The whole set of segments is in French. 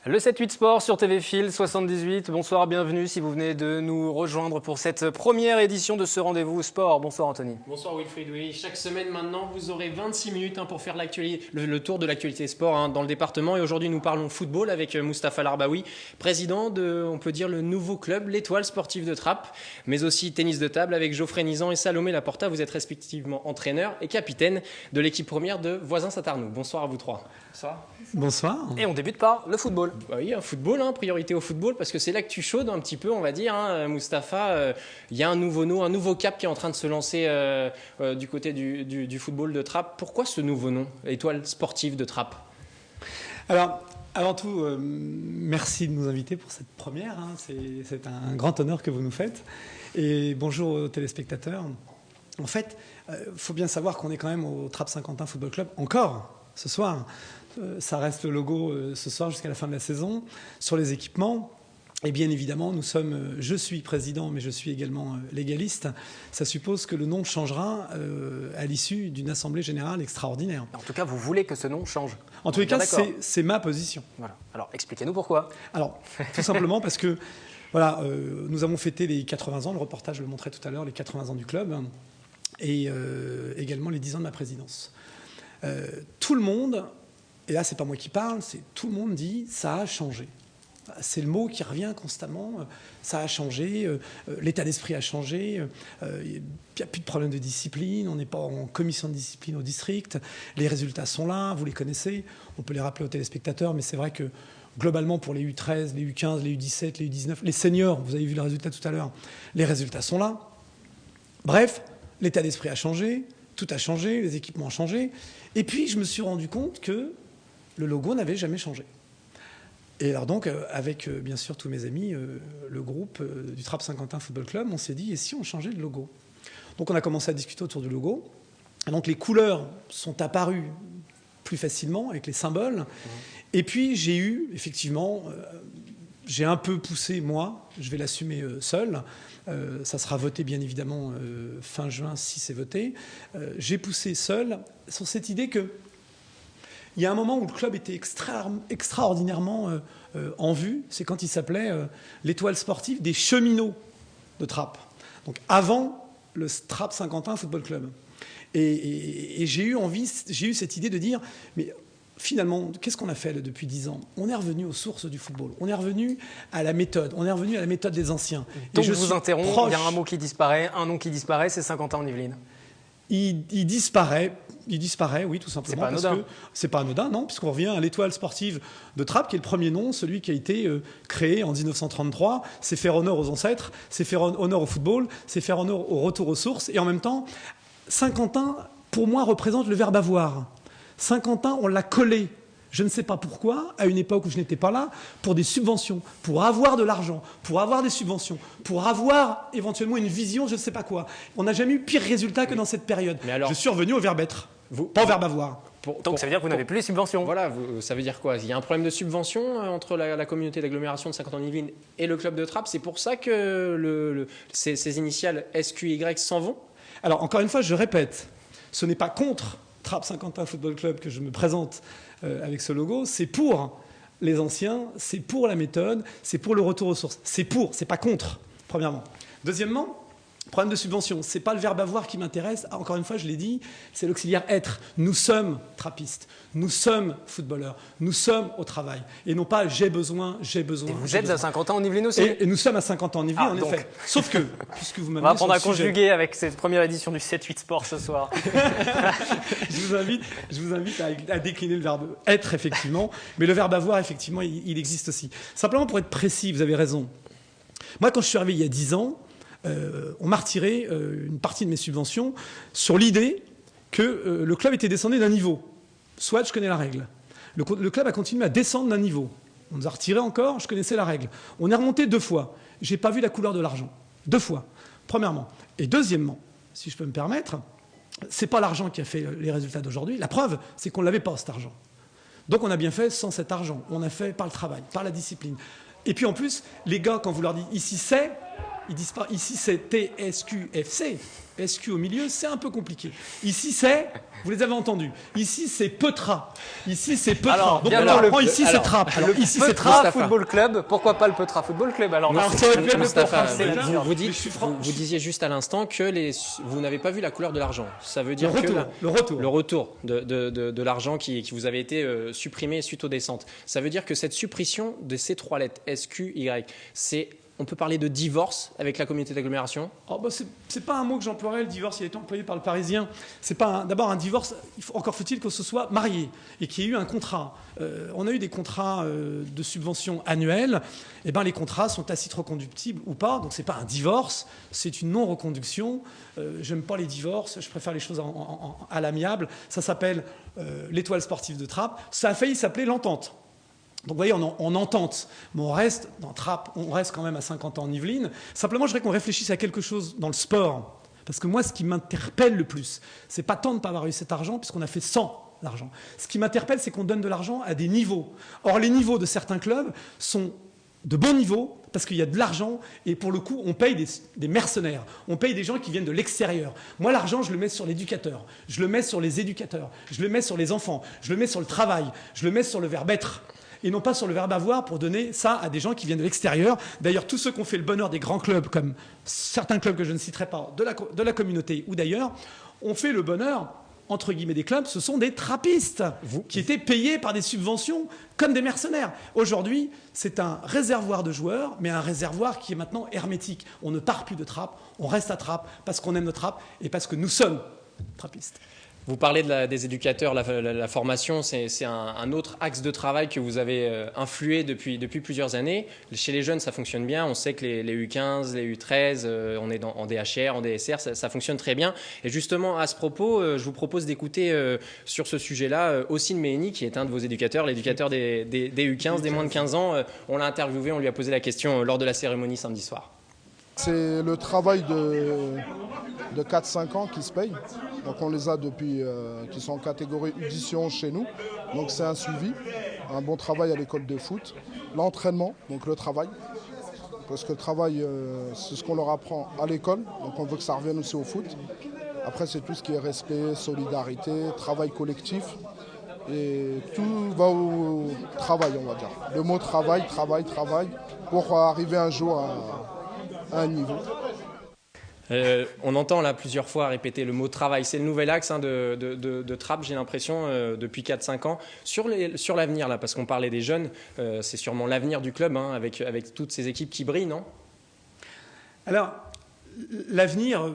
Le 7-8 Sport sur TV Fil 78. Bonsoir, bienvenue si vous venez de nous rejoindre pour cette première édition de ce rendez-vous sport. Bonsoir Anthony. Bonsoir Wilfried. Oui, chaque semaine maintenant, vous aurez 26 minutes pour faire le tour de l'actualité sport dans le département. Et aujourd'hui, nous parlons football avec Mustapha Larbaoui, président de, on peut dire, le nouveau club, l'Étoile Sportive de Trappes, mais aussi tennis de table avec Geoffrey Nizan et Salomé Laporta. Vous êtes respectivement entraîneur et capitaine de l'équipe première de Voisins-Saint-Arnoux. Bonsoir à vous trois. Bonsoir. Bonsoir. Et on débute par le football. Bah oui, un football, priorité au football, parce que c'est l'actu chaude un petit peu, on va dire. Moustapha, il y a un nouveau cap qui est en train de se lancer du côté du football de Trappes. Pourquoi ce nouveau nom, Étoile Sportive de Trappes? Alors, avant tout, merci de nous inviter pour cette première. C'est un grand honneur que vous nous faites. Et bonjour aux téléspectateurs. En fait, il faut bien savoir qu'on est quand même au Trappes Saint-Quentin Football Club, encore ce soir. Ça reste le logo ce soir jusqu'à la fin de la saison. Sur les équipements, et bien évidemment, je suis président, mais je suis également légaliste. Ça suppose que le nom changera à l'issue d'une assemblée générale extraordinaire. En tout cas, vous voulez que ce nom change. En tous les cas, c'est ma position. Voilà. Alors, expliquez-nous pourquoi. Alors, tout simplement parce que voilà, nous avons fêté les 80 ans, le reportage le montrait tout à l'heure, les 80 ans du club, et également les 10 ans de ma présidence. Tout le monde... Et là, c'est pas moi qui parle, c'est tout le monde dit ça a changé. C'est le mot qui revient constamment. Ça a changé, l'état d'esprit a changé. Il n'y a plus de problème de discipline. On n'est pas en commission de discipline au district. Les résultats sont là, vous les connaissez. On peut les rappeler aux téléspectateurs, mais c'est vrai que globalement, pour les U13, les U15, les U17, les U19, les seniors, vous avez vu les résultats tout à l'heure, les résultats sont là. Bref, l'état d'esprit a changé, tout a changé, les équipements ont changé. Et puis, je me suis rendu compte que le logo n'avait jamais changé. Et alors donc, avec bien sûr tous mes amis, le groupe du Trappes Saint-Quentin Football Club, on s'est dit, et si on changeait de logo? Donc on a commencé à discuter autour du logo. Et donc les couleurs sont apparues plus facilement avec les symboles. Et puis j'ai eu, effectivement, j'ai un peu poussé, moi, je vais l'assumer seul. Ça sera voté bien évidemment fin juin si c'est voté. J'ai poussé seul sur cette idée que il y a un moment où le club était extraordinairement en vue, c'est quand il s'appelait l'Étoile Sportive des Cheminots de Trappes. Donc avant le Trappes Saint-Quentin Football Club. Et j'ai eu cette idée de dire, mais finalement, qu'est-ce qu'on a fait là, depuis 10 ans? On est revenu aux sources du football. On est revenu à la méthode. On est revenu à la méthode des anciens. Donc je vous interromps, il y a un mot qui disparaît, un nom qui disparaît, c'est Saint-Quentin-en-Yvelines. Il disparaît, oui, tout simplement. C'est pas anodin. C'est pas anodin, non, puisqu'on revient à l'Étoile Sportive de Trappes, qui est le premier nom, celui qui a été créé en 1933. C'est faire honneur aux ancêtres, c'est faire honneur au football, c'est faire honneur au retour aux sources. Et en même temps, Saint-Quentin, pour moi, représente le verbe avoir. Saint-Quentin, on l'a collé. Je ne sais pas pourquoi, à une époque où je n'étais pas là, pour des subventions, pour avoir de l'argent, pour avoir des subventions, pour avoir éventuellement une vision, je ne sais pas quoi. On n'a jamais eu pire résultat que dans cette période. Mais alors, je suis revenu au verbe être, pas au verbe avoir. Donc ça veut dire que vous n'avez plus les subventions. Voilà, ça veut dire quoi? Il y a un problème de subvention entre la communauté d'agglomération de Saint-Quentin-en-Yvelines et le club de Trappes. C'est pour ça que ces initiales SQY s'en vont? Alors, encore une fois, je répète, ce n'est pas contre Trappes Saint-Quentin Football Club que je me présente avec ce logo, c'est pour les anciens, c'est pour la méthode, c'est pour le retour aux sources. C'est pas contre, premièrement. Deuxièmement, problème de subvention, c'est pas le verbe avoir qui m'intéresse, encore une fois je l'ai dit, c'est l'auxiliaire être. Nous sommes trappistes, nous sommes footballeurs, nous sommes au travail, et non pas j'ai besoin. Et vous êtes à Saint-Quentin-en-Yvelines aussi? Et nous sommes à Saint-Quentin-en-Yvelines, en effet. Sauf que, puisque vous m'avez on va apprendre à conjuguer avec cette première édition du 7-8 Sport ce soir. Je vous invite à décliner le verbe être, effectivement, mais le verbe avoir, effectivement, il existe aussi. Simplement pour être précis, vous avez raison. Moi, quand je suis arrivé il y a 10 ans, on m'a retiré une partie de mes subventions sur l'idée que le club était descendu d'un niveau. Soit je connais la règle. Le club a continué à descendre d'un niveau. On nous a retiré encore, je connaissais la règle. On est remonté 2 fois. J'ai pas vu la couleur de l'argent. 2 fois, premièrement. Et deuxièmement, si je peux me permettre, c'est pas l'argent qui a fait les résultats d'aujourd'hui. La preuve, c'est qu'on l'avait pas, cet argent. Donc on a bien fait sans cet argent. On a fait par le travail, par la discipline. Et puis en plus, les gars, quand vous leur dites ici c'est, Ils disent pas, ici c'est TSQFC. SQ au milieu, c'est un peu compliqué. Ici, c'est, vous les avez entendus, ici, c'est Petra. Ici, c'est Petra. Alors, donc, bien on alors, apprend ici, c'est Trapp. Alors, ici, c'est Petra Trapp. Football Club, pourquoi pas le Petra Football Club alors Mustapha, c'est la différence. vous disiez juste à l'instant que vous n'avez pas vu la couleur de l'argent. Ça veut dire le retour de l'argent qui vous avait été supprimé suite aux descentes. Ça veut dire que cette suppression de ces 3 lettres, SQY, on peut parler de divorce avec la communauté d'agglomération? C'est pas un mot que j'emploierais, le divorce, il a été employé par le Parisien. C'est pas d'abord un divorce, encore faut-il que ce soit marié et qu'il y ait eu un contrat. On a eu des contrats de subvention annuels, et les contrats sont à titre reconductible ou pas, donc c'est pas un divorce, c'est une non-reconduction. J'aime pas les divorces, je préfère les choses à l'amiable. Ça s'appelle l'Étoile sportive de Trappes, ça a failli s'appeler l'Entente. Donc vous voyez, on entente, mais on reste dans Trappes, on reste quand même à 50 ans en Yvelines. Simplement, je voudrais qu'on réfléchisse à quelque chose dans le sport. Parce que moi, ce qui m'interpelle le plus, c'est pas tant de ne pas avoir eu cet argent, puisqu'on a fait 100 l'argent. Ce qui m'interpelle, c'est qu'on donne de l'argent à des niveaux. Or, les niveaux de certains clubs sont de bons niveaux, parce qu'il y a de l'argent, et pour le coup, on paye des mercenaires. On paye des gens qui viennent de l'extérieur. Moi, l'argent, je le mets sur l'éducateur. Je le mets sur les éducateurs. Je le mets sur les enfants. Je le mets sur le travail. Je le mets sur le verbe être. Et non pas sur le verbe avoir pour donner ça à des gens qui viennent de l'extérieur. D'ailleurs, tous ceux qui ont fait le bonheur des grands clubs, comme certains clubs que je ne citerai pas, de la communauté ou d'ailleurs, ont fait le bonheur, entre guillemets, des clubs, ce sont des trappistes qui étaient payés par des subventions comme des mercenaires. Aujourd'hui, c'est un réservoir de joueurs, mais un réservoir qui est maintenant hermétique. On ne part plus de Trappes, on reste à Trappes parce qu'on aime notre Trappes et parce que nous sommes trappistes. Vous parlez des éducateurs, la formation, c'est un autre axe de travail que vous avez influé depuis plusieurs années. Chez les jeunes, ça fonctionne bien. On sait que les U15, les U13, on est en DHR, en DSR, ça fonctionne très bien. Et justement, à ce propos, je vous propose d'écouter sur ce sujet-là Ossine Meheni, qui est un de vos éducateurs, l'éducateur des U15, des moins de 15 ans. On l'a interviewé, on lui a posé la question lors de la cérémonie samedi soir. C'est le travail de 4-5 ans qui se paye. Donc on les a depuis qui sont en catégorie U11 chez nous. Donc c'est un suivi, un bon travail à l'école de foot. L'entraînement, donc le travail. Parce que le travail, c'est ce qu'on leur apprend à l'école. Donc on veut que ça revienne aussi au foot. Après c'est tout ce qui est respect, solidarité, travail collectif. Et tout va au travail, on va dire. Le mot travail, pour arriver un jour à un niveau. On entend là plusieurs fois répéter le mot travail. C'est le nouvel axe de Trappes, j'ai l'impression, depuis 4-5 ans. Sur l'avenir, là, parce qu'on parlait des jeunes, c'est sûrement l'avenir du club, hein, avec toutes ces équipes qui brillent, non? Alors, l'avenir,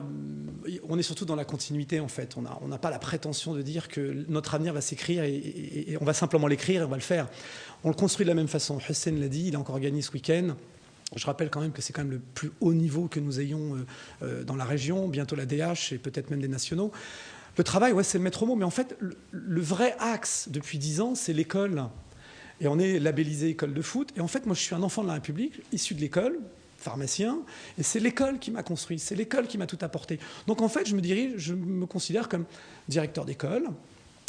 on est surtout dans la continuité, en fait. On n'a pas la prétention de dire que notre avenir va s'écrire et on va simplement l'écrire et on va le faire. On le construit de la même façon. Hussein l'a dit, il a encore gagné ce week-end. Je rappelle quand même que c'est quand même le plus haut niveau que nous ayons dans la région, bientôt la DH et peut-être même des nationaux. Le travail, ouais, c'est le maître mot, mais en fait, le vrai axe depuis 10 ans, c'est l'école. Et on est labellisé école de foot. Et en fait, moi, je suis un enfant de la République, issu de l'école, pharmacien, et c'est l'école qui m'a construit, c'est l'école qui m'a tout apporté. Donc en fait, je me considère comme directeur d'école,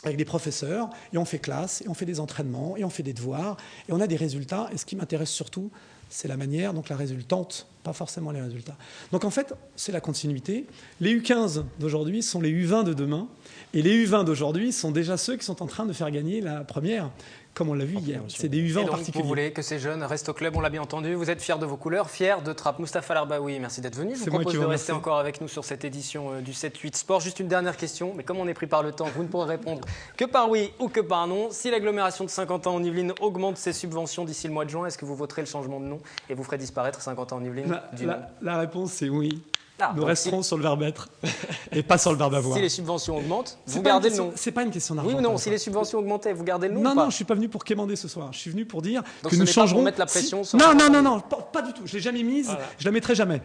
avec des professeurs, et on fait classe, et on fait des entraînements, et on fait des devoirs, et on a des résultats. Et ce qui m'intéresse surtout, c'est la manière, donc la résultante, pas forcément les résultats. Donc en fait, c'est la continuité. Les U15 d'aujourd'hui sont les U20 de demain, et les U20 d'aujourd'hui sont déjà ceux qui sont en train de faire gagner la première, comme on l'a vu hier. C'est des U20 en particulier. Vous voulez que ces jeunes restent au club, on l'a bien entendu. Vous êtes fiers de vos couleurs, fiers de Trappes. Mustapha Larbaoui, merci d'être venu. Je vous propose de rester encore avec nous sur cette édition du 7-8 Sport. Juste une dernière question, mais comme on est pris par le temps, vous ne pourrez répondre que par oui ou que par non. Si l'agglomération de 50 ans en Yvelines augmente ses subventions d'ici le mois de juin, est-ce que vous voterez le changement de nom et vous ferez disparaître 50 ans en Yvelines la réponse, c'est oui. Nous resterons sur le verbe être et pas sur le verbe avoir. Si les subventions augmentent, vous gardez le nom. C'est pas une question d'argent. Oui ou non, si les subventions augmentaient, vous gardez le nom. Non, je suis pas venu pour quémander ce soir. Je suis venu pour dire donc que nous changerons. Pour mettre la pression sur non, pas du tout. Je l'ai jamais mise. Voilà. Je la mettrai jamais.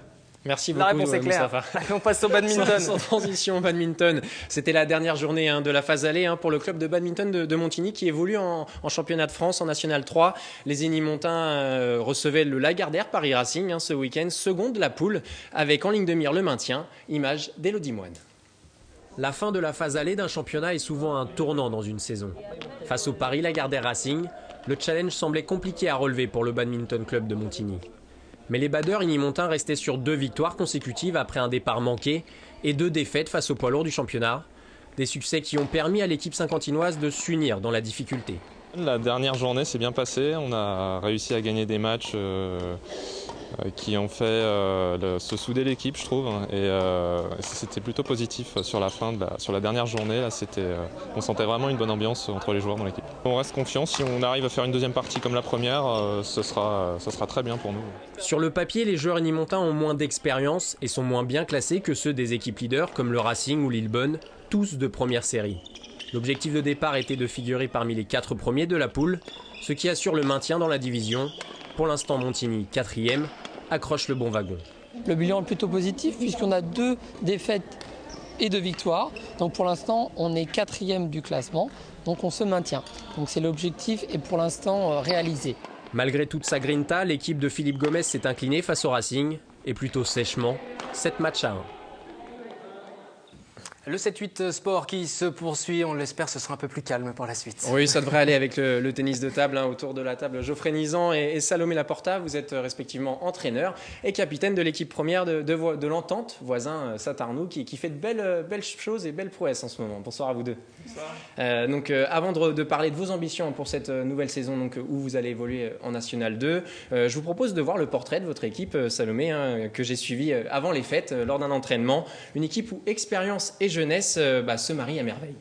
Merci beaucoup. La réponse est claire. On passe au badminton. Sans transition, badminton. C'était la dernière journée de la phase allée pour le club de badminton de Montigny qui évolue en championnat de France, en National 3. Les Ennemontins recevaient le Lagardère Paris Racing ce week-end, second de la poule, avec en ligne de mire le maintien. Image d'Élodie Moine. La fin de la phase allée d'un championnat est souvent un tournant dans une saison. Face au Paris Lagardère Racing, le challenge semblait compliqué à relever pour le badminton club de Montigny. Mais les badeurs unimontains restaient sur 2 victoires consécutives après un départ manqué et 2 défaites face aux poids lourds du championnat. Des succès qui ont permis à l'équipe saint-quentinoise de s'unir dans la difficulté. La dernière journée s'est bien passée, on a réussi à gagner des matchs qui ont fait se souder l'équipe, je trouve, et c'était plutôt positif sur la fin, sur la dernière journée. Là, on sentait vraiment une bonne ambiance entre les joueurs dans l'équipe. On reste confiant, si on arrive à faire une deuxième partie comme la première, ce sera très bien pour nous. Sur le papier, les joueurs unimontains ont moins d'expérience et sont moins bien classés que ceux des équipes leaders comme le Racing ou Lillebonne, tous de première série. L'objectif de départ était de figurer parmi les 4 premiers de la poule, ce qui assure le maintien dans la division. Pour l'instant, Montigny, 4e, accroche le bon wagon. Le bilan est plutôt positif puisqu'on a 2 défaites et 2 victoires. Donc pour l'instant, on est 4e du classement, donc on se maintient. Donc c'est l'objectif et pour l'instant réalisé. Malgré toute sa grinta, l'équipe de Philippe Gomez s'est inclinée face au Racing, et plutôt sèchement, 7 matchs à 1. Le 7-8 sport qui se poursuit, on l'espère, ce sera un peu plus calme pour la suite. Oui, ça devrait aller avec le tennis de table. Autour de la table, Geoffrey Nizan et Salomé Laporta, vous êtes respectivement entraîneur et capitaine de l'équipe première de l'Entente, voisin Saint-Arnoux, qui fait de belles choses et belles prouesses en ce moment. Bonsoir à vous deux. Bonsoir. Donc, avant de parler de vos ambitions pour cette nouvelle saison où vous allez évoluer en National 2, je vous propose de voir le portrait de votre équipe, Salomé, que j'ai suivi avant les fêtes, lors d'un entraînement. Une équipe où expérience et jeunesse se marient à merveille.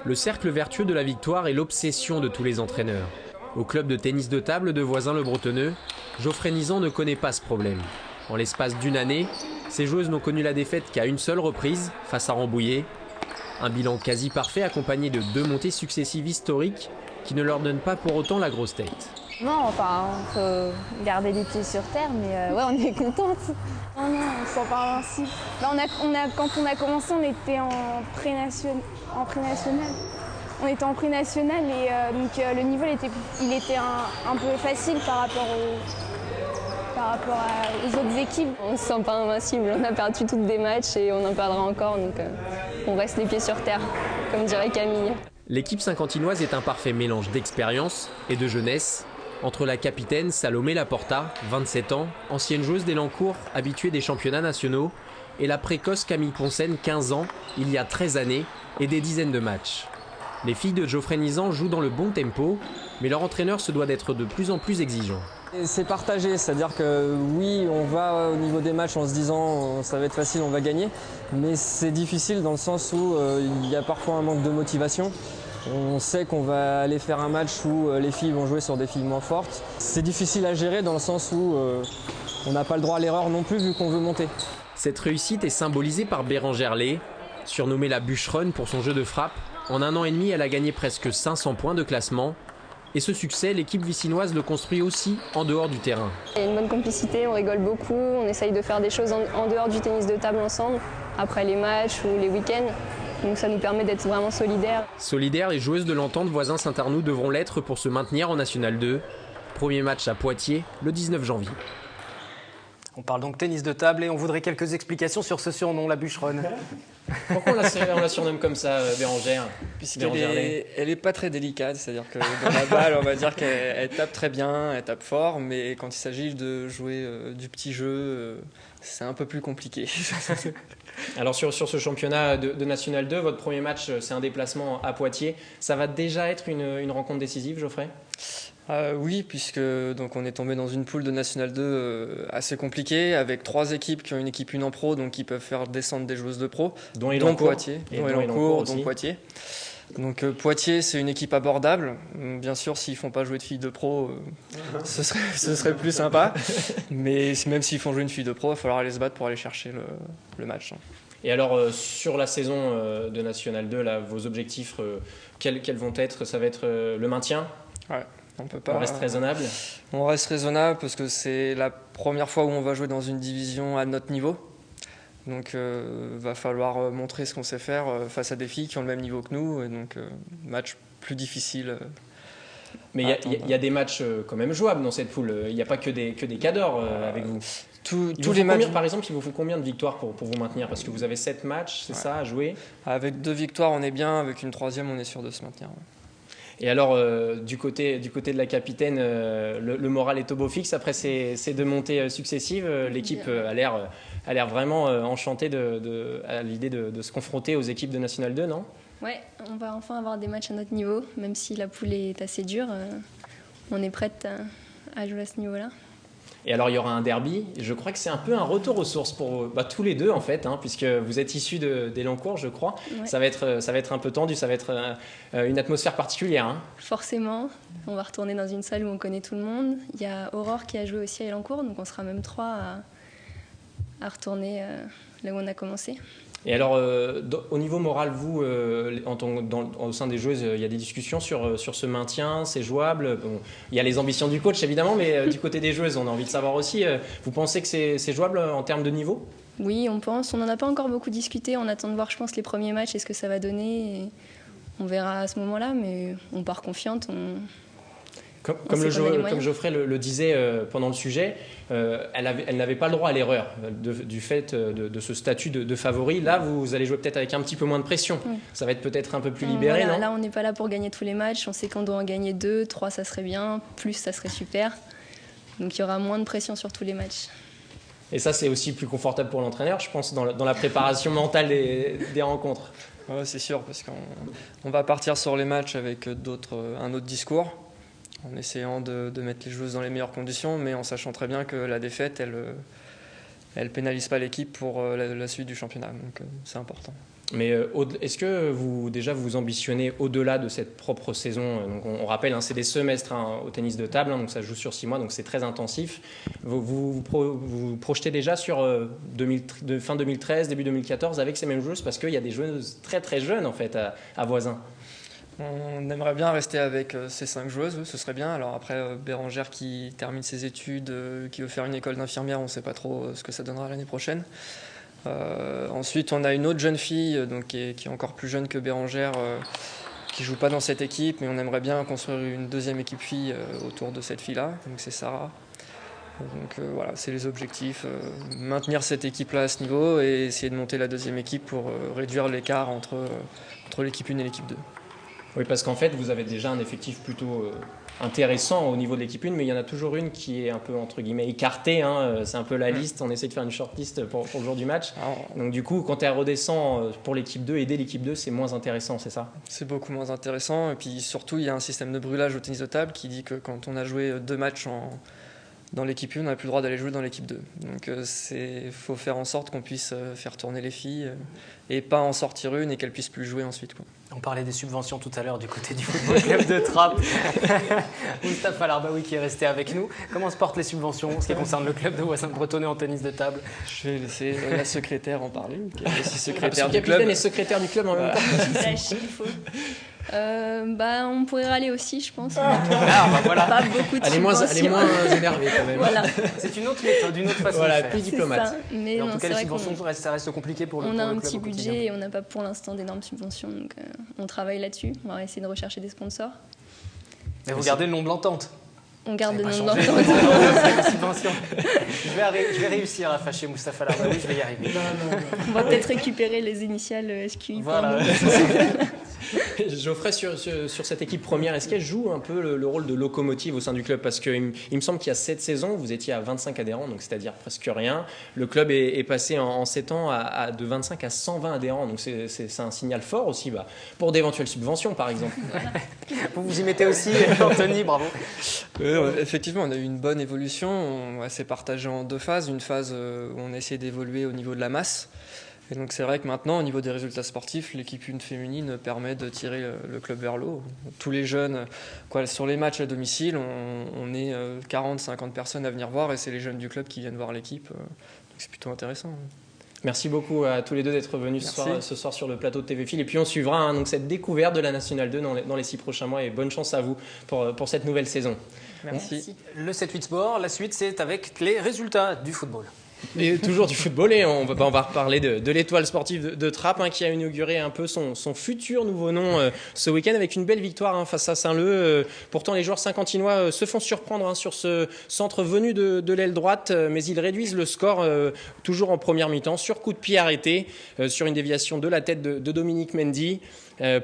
Le cercle vertueux de la victoire est l'obsession de tous les entraîneurs. Au club de tennis de table de Voisins-le-Bretonneux, Geoffrey Nizan ne connaît pas ce problème. En l'espace d'une année, ces joueuses n'ont connu la défaite qu'à une seule reprise, face à Rambouillet. Un bilan quasi parfait accompagné de 2 montées successives historiques qui ne leur donnent pas pour autant la grosse tête. Non, enfin, faut garder les pieds sur terre, mais ouais, on est contente. Non, on se sent pas invincible. Quand on a commencé, on était en pré-national. On était en pré-national et donc le niveau il était un peu facile par rapport aux autres équipes. On ne se sent pas invincible, on a perdu tous des matchs et on en perdra encore, donc on reste les pieds sur terre, comme dirait Camille. L'équipe saint-quentinoise est un parfait mélange d'expérience et de jeunesse. Entre la capitaine Salomé Laporta, 27 ans, ancienne joueuse d'Elancourt, habituée des championnats nationaux, et la précoce Camille Ponsen, 15 ans, il y a 13 années, et des dizaines de matchs. Les filles de Geoffrey Nizan jouent dans le bon tempo, mais leur entraîneur se doit d'être de plus en plus exigeant. C'est partagé, c'est-à-dire que oui, on va au niveau des matchs en se disant ça va être facile, on va gagner, mais c'est difficile dans le sens où il y a parfois un manque de motivation. On sait qu'on va aller faire un match où les filles vont jouer sur des filles moins fortes. C'est difficile à gérer dans le sens où on n'a pas le droit à l'erreur non plus vu qu'on veut monter. Cette réussite est symbolisée par Bérangère Lé, surnommée la bûcheronne pour son jeu de frappe. En 1 an et demi, elle a gagné presque 500 points de classement. Et ce succès, l'équipe vicinoise le construit aussi en dehors du terrain. Il y a une bonne complicité, on rigole beaucoup, on essaye de faire des choses en dehors du tennis de table ensemble, après les matchs ou les week-ends. Donc ça nous permet d'être vraiment solidaires. Solidaires, les joueuses de l'Entente voisins Saint-Arnoux devront l'être pour se maintenir en National 2. Premier match à Poitiers, le 19 janvier. On parle donc tennis de table et on voudrait quelques explications sur ce surnom, la bûcheronne. Pourquoi on la surnomme comme ça, Bérangère? Puisqu'elle est pas très délicate, c'est-à-dire que dans la balle, on va dire qu'elle tape très bien, elle tape fort, mais quand il s'agit de jouer du petit jeu, c'est un peu plus compliqué. Alors sur ce championnat de National 2, votre premier match, c'est un déplacement à Poitiers. Ça va déjà être une rencontre décisive, Geoffrey? Oui, puisque donc on est tombé dans une poule de National 2 assez compliquée, avec 3 équipes qui ont une équipe une en pro, donc qui peuvent faire descendre des joueuses de pro, dont Poitiers, dont Poitiers. Donc Poitiers, c'est une équipe abordable. Bien sûr, s'ils font pas jouer de filles de pro, ce serait plus sympa. Mais même s'ils font jouer une fille de pro, il va falloir aller se battre pour aller chercher le match. Et alors, sur la saison de National 2, là, vos objectifs, quels vont être? Ça va être le maintien? Ouais. On reste raisonnable? On reste raisonnable parce que c'est la première fois où on va jouer dans une division à notre niveau. Donc va falloir montrer ce qu'on sait faire face à des filles qui ont le même niveau que nous. Et donc match plus difficile. Mais il y a des matchs quand même jouables dans cette poule. Il n'y a pas que des cadors avec vous. Tous les matchs. Par exemple, il vous faut combien de victoires pour vous maintenir? Parce que vous avez 7 matchs, c'est ça, à jouer? Avec 2 victoires, on est bien. Avec une 3e, on est sûr de se maintenir. Ouais. Et alors, du côté de la capitaine, le moral est au beau fixe après ces 2 montées successives. L'équipe a l'air vraiment enchantée à l'idée de se confronter aux équipes de National 2, non ? Ouais, on va enfin avoir des matchs à notre niveau, même si la poule est assez dure. On est prête à jouer à ce niveau-là. Et alors, il y aura un derby. Je crois que c'est un peu un retour aux sources pour tous les deux, en fait, puisque vous êtes issus d'Elancourt, je crois. Ouais. Ça va être un peu tendu, ça va être une atmosphère particulière. Hein. Forcément. On va retourner dans une salle où on connaît tout le monde. Il y a Aurore qui a joué aussi à Elancourt, donc on sera même 3 à retourner là où on a commencé. Et alors, au niveau moral, vous, au sein des joueuses, il y a des discussions sur ce maintien, c'est jouable. Bon, il y a les ambitions du coach, évidemment, mais du côté des joueuses, on a envie de savoir aussi, vous pensez que c'est jouable en termes de niveau ? Oui, on pense. On n'en a pas encore beaucoup discuté. On attend de voir, je pense, les premiers matchs et ce que ça va donner. Et on verra à ce moment-là, mais on part confiante. Comme Geoffrey le disait pendant le sujet, elle n'avait pas le droit à l'erreur du fait de ce statut de favori. Là, vous allez jouer peut-être avec un petit peu moins de pression. Oui. Ça va être peut-être un peu plus libéré, voilà, non ? Là, on n'est pas là pour gagner tous les matchs. On sait qu'on doit en gagner 2, 3, ça serait bien. Plus, ça serait super. Donc, il y aura moins de pression sur tous les matchs. Et ça, c'est aussi plus confortable pour l'entraîneur, je pense, dans la préparation mentale des rencontres. Ouais, c'est sûr, parce qu'on va partir sur les matchs avec un autre discours, en essayant de mettre les joueuses dans les meilleures conditions, mais en sachant très bien que la défaite, elle pénalise pas l'équipe pour la suite du championnat, donc c'est important. Mais est-ce que vous ambitionnez au-delà de cette propre saison ? Donc on rappelle, c'est des semestres au tennis de table, donc ça joue sur 6 mois, donc c'est très intensif. Vous projetez déjà sur fin 2013, début 2014 avec ces mêmes joueuses, parce qu'il y a des joueuses très très jeunes en fait à Voisins. On aimerait bien rester avec ces 5 joueuses, ce serait bien. Alors après, Bérangère qui termine ses études, qui veut faire une école d'infirmière, on ne sait pas trop ce que ça donnera l'année prochaine. Ensuite, on a une autre jeune fille qui est encore plus jeune que Bérangère, qui ne joue pas dans cette équipe, mais on aimerait bien construire une deuxième équipe fille autour de cette fille-là, donc c'est Sarah. Donc voilà, c'est les objectifs, maintenir cette équipe-là à ce niveau et essayer de monter la deuxième équipe pour réduire l'écart entre l'équipe 1 et l'équipe 2. Oui, parce qu'en fait, vous avez déjà un effectif plutôt intéressant au niveau de l'équipe 1, mais il y en a toujours une qui est un peu, entre guillemets, écartée. C'est un peu la liste. On essaie de faire une shortlist pour le jour du match. Donc du coup, quand elle redescend pour l'équipe 2, aider l'équipe 2, c'est moins intéressant, c'est ça ? C'est beaucoup moins intéressant. Et puis surtout, il y a un système de brûlage au tennis de table qui dit que quand on a joué 2 matchs dans l'équipe 1, on n'a plus le droit d'aller jouer dans l'équipe 2. Donc il faut faire en sorte qu'on puisse faire tourner les filles et pas en sortir une et qu'elles puissent plus jouer ensuite, quoi. On parlait des subventions tout à l'heure du côté du football club de Trappes. Moustapha Larbaoui qui est resté avec nous. Comment se portent les subventions en ce qui concerne le club de Voisins-Bretonneux en tennis de table ? Je vais laisser la secrétaire en parler. Qui est aussi secrétaire du club. Et secrétaire du club en même temps. On pourrait râler aussi, je pense. Voilà. Pas beaucoup de subventions. Elle est moins énervée quand même. Voilà. C'est une autre méthode, une autre façon de faire. Plus diplomate. Mais en tout cas, les subventions, ça reste compliqué pour le club. On a un petit budget et on n'a pas pour l'instant d'énormes subventions. Donc on travaille là-dessus. On va essayer de rechercher des sponsors. Mais vous gardez le nom de l'entente. On garde le nom de l'entente. Je vais réussir à fâcher Moustapha Larbaoui, je vais y arriver. Non. On va peut-être récupérer les initiales SQI. Voilà. Geoffrey, sur cette équipe première, est-ce qu'elle joue un peu le rôle de locomotive au sein du club ? Parce qu'il me semble qu'il y a 7 saisons, vous étiez à 25 adhérents, donc c'est-à-dire presque rien. Le club est passé en 7 ans de 25 à 120 adhérents, donc c'est un signal fort aussi pour d'éventuelles subventions, par exemple. Vous y mettez aussi, Anthony, bravo. Effectivement, on a eu une bonne évolution. C'est partagé en 2 phases. Une phase où on a essayé d'évoluer au niveau de la masse. Et donc c'est vrai que maintenant, au niveau des résultats sportifs, l'équipe 1 féminine permet de tirer le club vers le haut. Tous les jeunes, sur les matchs à domicile, on est 40-50 personnes à venir voir et c'est les jeunes du club qui viennent voir l'équipe. Donc c'est plutôt intéressant. Merci beaucoup à tous les deux d'être venus ce soir sur le plateau de TV Fil. Et puis on suivra donc cette découverte de la Nationale 2 dans les 6 prochains mois. Et bonne chance à vous pour cette nouvelle saison. Merci. Le 7-8 Sport, la suite c'est avec les résultats du football. Et toujours du football, et on va reparler de l'Étoile sportive de Trappes qui a inauguré un peu son futur nouveau nom ce week-end avec une belle victoire face à Saint-Leu. Pourtant les joueurs saint-quentinois se font surprendre sur ce centre venu de l'aile droite, mais ils réduisent le score toujours en première mi-temps sur coup de pied arrêté, sur une déviation de la tête de Dominique Mendy.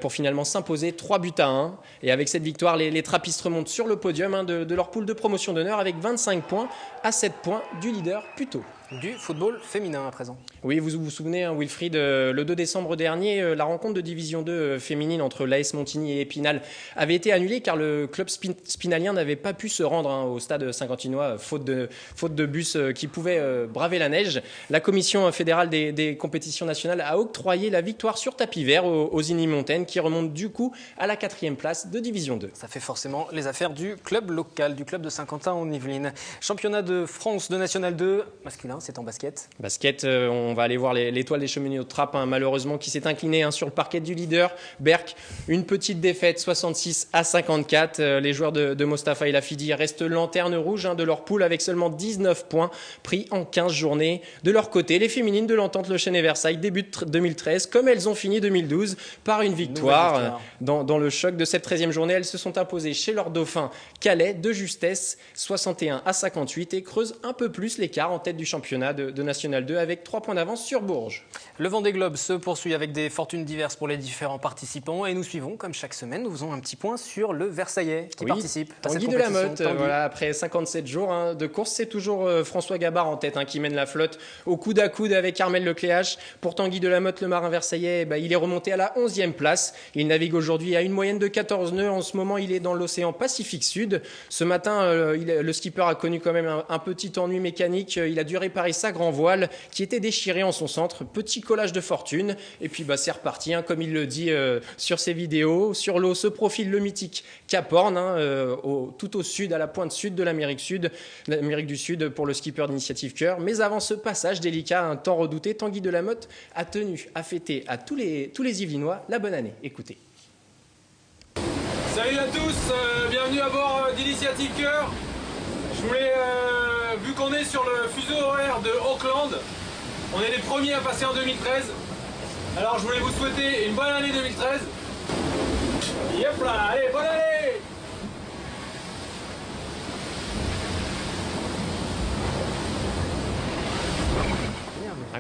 pour finalement s'imposer 3-1. Et avec cette victoire, les Trappistes remontent sur le podium de leur poule de promotion d'honneur avec 25 points à 7 points du leader Puteaux. Du football féminin à présent. Oui, vous vous souvenez, Wilfried, le 2 décembre dernier, la rencontre de Division 2 féminine entre l'AS Montigny et Épinal avait été annulée car le club spinalien n'avait pas pu se rendre au stade Saint-Quentinois faute de bus qui pouvaient braver la neige. La commission fédérale des compétitions nationales a octroyé la victoire sur tapis vert aux Igny-Montaigne qui remontent du coup à la 4e place de Division 2. Ça fait forcément les affaires du club local, du club de Saint-Quentin en Yvelines. Championnat de France de National 2 masculin. C'est en basket. Basket, on va aller voir l'étoile des cheminots de Trappes, malheureusement, qui s'est incliné sur le parquet du leader, Berck. Une petite défaite, 66-54. Les joueurs de Mostafa El Hafidi restent lanterne rouge de leur poule avec seulement 19 points pris en 15 journées. De leur côté, les féminines de l'Entente Le Chesnay Versailles débutent 2013, comme elles ont fini 2012, par une victoire. Dans le choc de cette 13e journée, elles se sont imposées chez leur dauphin Calais de justesse, 61-58, et creusent un peu plus l'écart en tête du championnat de National 2 avec 3 points d'avance sur Bourges. Le Vendée Globe se poursuit avec des fortunes diverses pour les différents participants et nous suivons, comme chaque semaine, nous faisons un petit point sur le Versaillais qui participe à cette compétition. Tanguy de la Motte, après 57 jours de course, c'est toujours François Gabard en tête qui mène la flotte au coude à coude avec Armel Lecléache. Pour Tanguy de la Motte, le marin versaillais, il est remonté à la 11e place. Il navigue aujourd'hui à une moyenne de 14 nœuds. En ce moment, il est dans l'océan Pacifique Sud. Ce matin, le skipper a connu quand même un petit ennui mécanique. Il a dû réparer sa grand voile qui était déchiré en son centre. Petit collage de fortune. Et puis c'est reparti, comme il le dit sur ses vidéos. Sur l'eau se profile le mythique Cap Horn, tout au sud, à la pointe sud de l'Amérique du Sud pour le skipper d'Initiative Cœur. Mais avant ce passage délicat, un temps redouté, Tanguy de la Motte a tenu à fêter à tous les Yvelinois la bonne année. Écoutez. Salut à tous, bienvenue à bord d'Initiative Cœur. Je voulais, vu qu'on est sur le fuseau horaire de Auckland, on est les premiers à passer en 2013. Alors je voulais vous souhaiter une bonne année 2013. Yep là, allez, bonne année!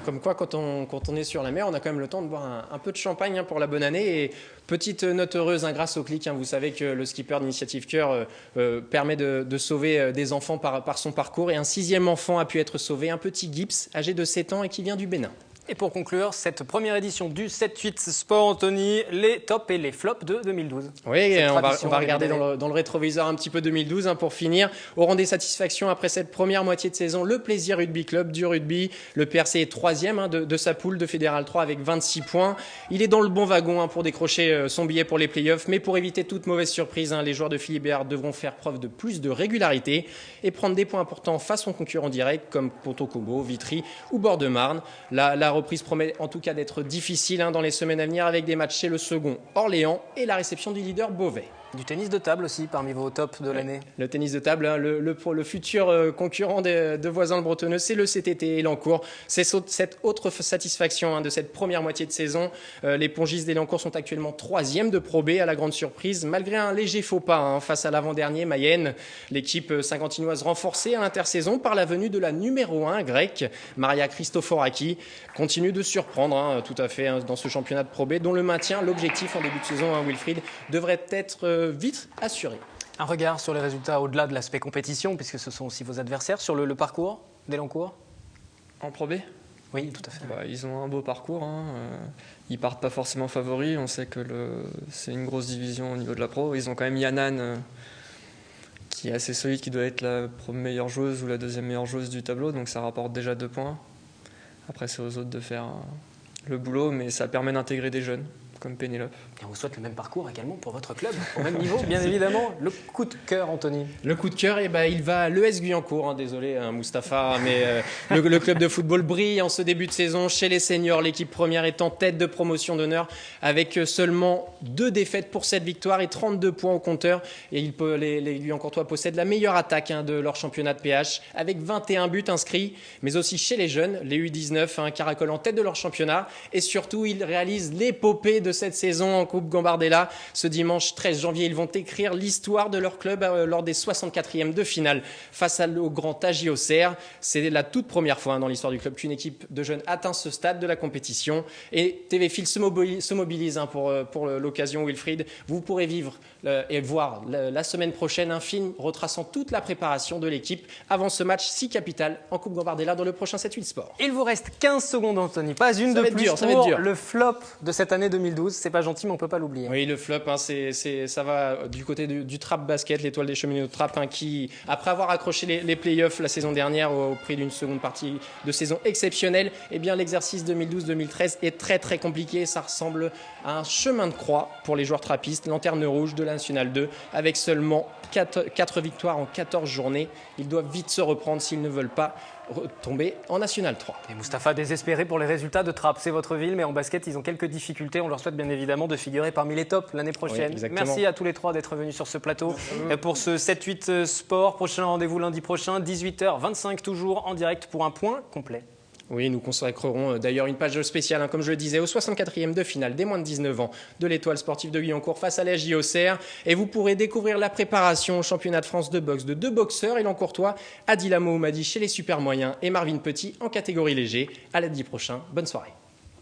Comme quoi, quand on est sur la mer, on a quand même le temps de boire un peu de champagne pour la bonne année. Et petite note heureuse grâce au clic. Vous savez que le skipper d'Initiative Cœur permet de sauver des enfants par son parcours. Et un 6e enfant a pu être sauvé, un petit Gibbs, âgé de 7 ans et qui vient du Bénin. Et pour conclure cette première édition du 7-8 Sport, Anthony, les tops et les flops de 2012. Oui, on va regarder dans le rétroviseur un petit peu 2012 pour finir. Au rang des satisfactions après cette première moitié de saison, le Plaisir Rugby Club du rugby. Le PRC est 3e de sa poule de Fédéral 3 avec 26 points. Il est dans le bon wagon pour décrocher son billet pour les playoffs. Mais pour éviter toute mauvaise surprise, les joueurs de Philippe Béard devront faire preuve de plus de régularité et prendre des points importants face aux concurrents directs comme Ponto-Combo, Vitry ou Bord-de-Marne. La reprise promet en tout cas d'être difficile dans les semaines à venir avec des matchs chez le second Orléans et la réception du leader Beauvais. Du tennis de table aussi parmi vos tops de l'année. Le tennis de table, pour le futur concurrent de Voisins le Bretonneux, c'est le CTT Élancourt. C'est cette autre satisfaction de cette première moitié de saison. Les pongistes d'Élancourt sont actuellement 3e de Pro B à la grande surprise, malgré un léger faux pas face à l'avant-dernier Mayenne. L'équipe saint-quentinoise renforcée à l'intersaison par la venue de la numéro 1 grecque, Maria Christoforaki, continue de surprendre tout à fait dans ce championnat de Pro B, dont le maintien, l'objectif en début de saison, Wilfried, devrait être vite assuré. Un regard sur les résultats au-delà de l'aspect compétition, puisque ce sont aussi vos adversaires, sur le parcours d'Élancourt. En Pro B ? Oui, tout à fait. Ils ont un beau parcours. Ils partent pas forcément favoris. On sait que c'est une grosse division au niveau de la pro. Ils ont quand même Yannan qui est assez solide, qui doit être la meilleure joueuse ou la deuxième meilleure joueuse du tableau. Donc ça rapporte déjà 2 points. Après, c'est aux autres de faire le boulot, mais ça permet d'intégrer des jeunes. Comme Pénélope. Et on vous souhaite le même parcours également pour votre club, au même niveau, bien évidemment. Le coup de cœur, Anthony. Le coup de cœur, il va à l'ES Guyancourt. Désolé, Mustapha, mais le club de football brille en ce début de saison. Chez les seniors, l'équipe première est en tête de promotion d'honneur avec seulement 2 défaites pour 7 victoires et 32 points au compteur. Et les Guyancourtois possèdent la meilleure attaque de leur championnat de PH avec 21 buts inscrits, mais aussi chez les jeunes, les U19, caracolent en tête de leur championnat. Et surtout, ils réalisent l'épopée de cette saison en Coupe Gambardella. Ce dimanche 13 janvier, ils vont écrire l'histoire de leur club lors des 64e de finale face au grand AJ Auxerre. C'est la toute première fois dans l'histoire du club qu'une équipe de jeunes atteint ce stade de la compétition. Et TV Fil se mobilise pour l'occasion, Wilfried. Vous pourrez vivre et voir la semaine prochaine un film retraçant toute la préparation de l'équipe avant ce match si capital en Coupe Gambardella dans le prochain 7-8 Sport. Il vous reste 15 secondes, Anthony. Pas une de plus pour le flop de cette année 2012. C'est pas gentil, mais on peut pas l'oublier. Oui, le flop, ça va du côté du Trappes Basket, l'étoile des cheminots de Trappes, qui, après avoir accroché les playoffs la saison dernière au prix d'une seconde partie de saison exceptionnelle, eh bien l'exercice 2012-2013 est très très compliqué. Ça ressemble à un chemin de croix pour les joueurs trappistes, lanterne rouge de la Nationale 2, avec seulement 4 victoires en 14 journées. Ils doivent vite se reprendre s'ils ne veulent pas tomber en National 3. Et Mustapha désespéré pour les résultats de Trappes. C'est votre ville, mais en basket, ils ont quelques difficultés. On leur souhaite bien évidemment de figurer parmi les tops l'année prochaine. Oui, merci à tous les trois d'être venus sur ce plateau pour ce 7-8 Sport. Prochain rendez-vous lundi prochain, 18h25, toujours en direct pour un point complet. Oui, nous consacrerons d'ailleurs une page spéciale, comme je le disais, au 64e de finale des moins de 19 ans de l'étoile sportive de Guyancourt face à l'AJ Auxerre. Et vous pourrez découvrir la préparation au championnat de France de boxe de 2 boxeurs élancourtois, Adila Mohammadi chez les super moyens et Marvin Petit en catégorie léger. À lundi prochain, bonne soirée.